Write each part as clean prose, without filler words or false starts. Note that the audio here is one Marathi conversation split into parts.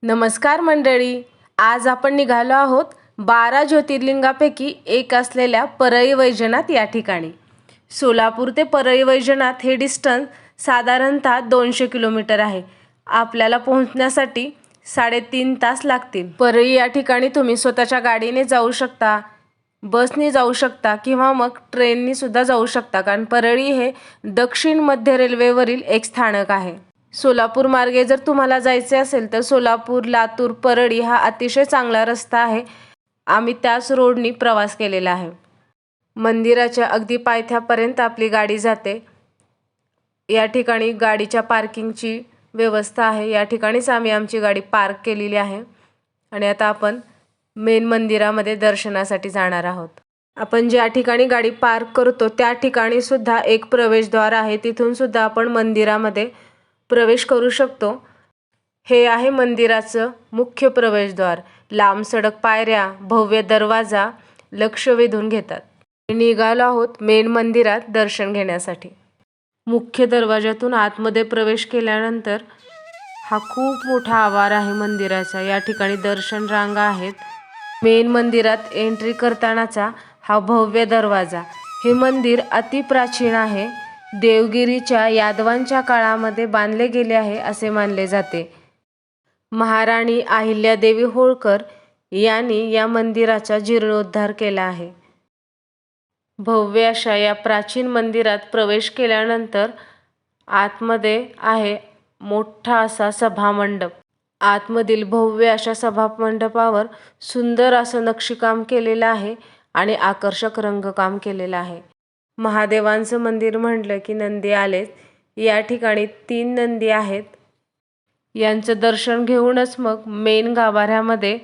नमस्कार मंडळी, आज आपण निघालो आहोत 12 ज्योतिर्लिंगापैकी एक असलेल्या परळी वैजनाथ या ठिकाणी। सोलापूर ते परळी वैजनाथ हे डिस्टन्स साधारणतः 200 किलोमीटर आहे। आपल्याला पोहोचण्यासाठी 3.5 तास लागतील। परळी या ठिकाणी तुम्ही स्वतःच्या गाडीने जाऊ शकता, बसने जाऊ शकता किंवा मग ट्रेनने सुद्धा जाऊ शकता, कारण परळी हे दक्षिण मध्य रेल्वेवरील एक स्थानक आहे। सोलापूर मार्गे जर तुम्हाला जायचे असेल तर सोलापूर, लातूर, परळी हा अतिशय चांगला रस्ता आहे। आम्ही त्याच रोडनी प्रवास केलेला आहे। मंदिराच्या अगदी पायथ्यापर्यंत आपली गाडी जाते। या ठिकाणी गाडीच्या पार्किंगची व्यवस्था आहे। या ठिकाणीच आम्ही आमची गाडी पार्क केलेली आहे आणि आता आपण मेन मंदिरामध्ये दर्शनासाठी जाणार आहोत। आपण ज्या ठिकाणी गाडी पार्क करतो त्या ठिकाणी सुद्धा एक प्रवेशद्वार आहे, तिथून सुद्धा आपण मंदिरामध्ये प्रवेश करू शकतो। हे आहे मंदिराचं मुख्य प्रवेशद्वार। लांब सडक पायऱ्या, भव्य दरवाजा लक्ष वेधून घेतात। निघालो आहोत मेन मंदिरात दर्शन घेण्यासाठी। मुख्य दरवाजातून आतमध्ये प्रवेश केल्यानंतर हा खूप मोठा आवार आहे मंदिराचा। या ठिकाणी दर्शन रांगा आहेत। मेन मंदिरात एंट्री करतानाचा हा भव्य दरवाजा। हे मंदिर अति प्राचीन आहे। देवगिरीच्या यादवांच्या काळामध्ये बांधले गेले आहे असे मानले जाते। महाराणी अहिल्यादेवी होळकर यांनी या मंदिराचा जीर्णोद्धार केला आहे। भव्य अशा या प्राचीन मंदिरात प्रवेश केल्यानंतर आतमध्ये आहे मोठा असा सभामंडप। आतमधील भव्य अशा सभामंडपावर सुंदर असं नक्षीकाम केलेलं आहे आणि आकर्षक रंगकाम केलेलं आहे। महादेवांचं मंदिर म्हटलं की नंदी आलेच। या ठिकाणी 3 नंदी आहेत। यांचं दर्शन घेऊनच मग मेन गाभाऱ्यामध्ये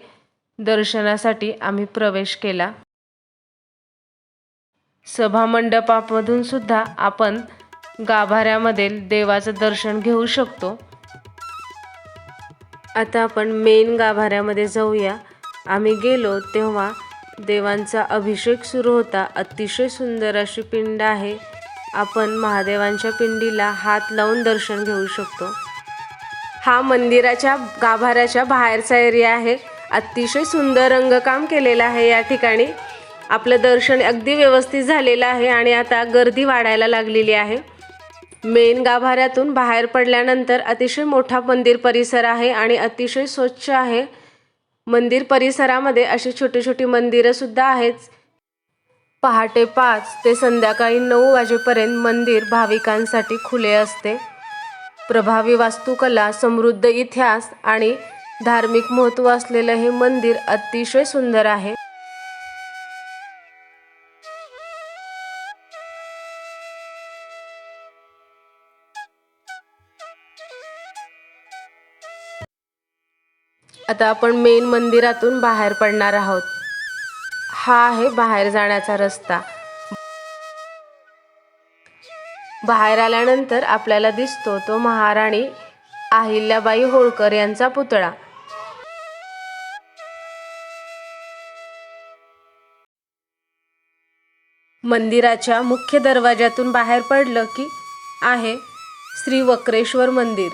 दर्शनासाठी आम्ही प्रवेश केला। सभामंडपामधून सुद्धा आपण गाभाऱ्यामध्ये देवाचं दर्शन घेऊ शकतो। आता आपण मेन गाभाऱ्यामध्ये जाऊया। आम्ही गेलो तेव्हा देवांचा अभिषेक सुरू होता। अतिशय सुंदर अशी पिंड आहे। आपण महादेवांच्या पिंडीला हात लावून दर्शन घेऊ शकतो। हा मंदिराच्या गाभाऱ्याच्या बाहेरचा एरिया आहे। अतिशय सुंदर रंगकाम केलेलं आहे। या ठिकाणी आपलं दर्शन अगदी व्यवस्थित झालेलं आहे आणि आता गर्दी वाढायला लागलेली आहे। मेन गाभाऱ्यातून बाहेर पडल्यानंतर अतिशय मोठा मंदिर परिसर आहे आणि अतिशय स्वच्छ आहे। मंदिर परिसरामध्ये अशी छोटी छोटी मंदिरं सुद्धा आहेत। पहाटे 5 ते संध्याकाळी 9 वाजेपर्यंत मंदिर भाविकांसाठी खुले असते। प्रभावी वास्तुकला, समृद्ध इतिहास आणि धार्मिक महत्त्व असलेलं हे मंदिर अतिशय सुंदर आहे। आता आपण मेन मंदिरातून बाहेर पडणार आहोत। हा आहे बाहेर जाण्याचा रस्ता। बाहेर आल्यानंतर आपल्याला दिसतो तो महाराणी अहिल्याबाई होळकर यांचा पुतळा। मंदिराच्या मुख्य दरवाजातून बाहेर पडलं की आहे श्री वक्रेश्वर मंदिर।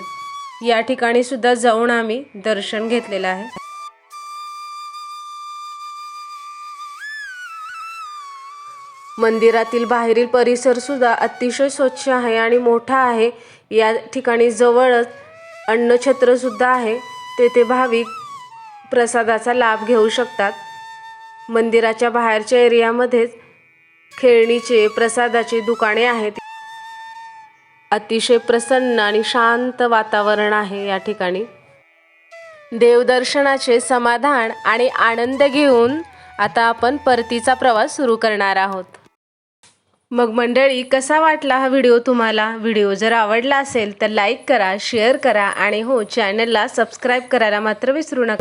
या ठिकाणी सुद्धा जाऊन आम्ही दर्शन घेतलेलं आहे। मंदिरातील बाहेरील परिसर सुद्धा अतिशय स्वच्छ आहे आणि मोठा आहे। या ठिकाणी जवळच अन्नछत्र सुद्धा आहे। तेथे भाविक प्रसादाचा लाभ घेऊ शकतात। मंदिराच्या बाहेरच्या एरियामध्येच खेळणीचे, प्रसादाचे दुकाने आहेत। अतिशय प्रसन्न आणि शांत वातावरण आहे या ठिकाणी। देवदर्शनाचे समाधान आणि आनंद घेऊन आता आपण परतीचा प्रवास सुरू करणार आहोत। मग मंडळी, कसा वाटला हा व्हिडिओ तुम्हाला? व्हिडिओ जर आवडला असेल तर लाईक करा, शेअर करा आणि हो, चॅनलला सबस्क्राईब करायला मात्र विसरू नका।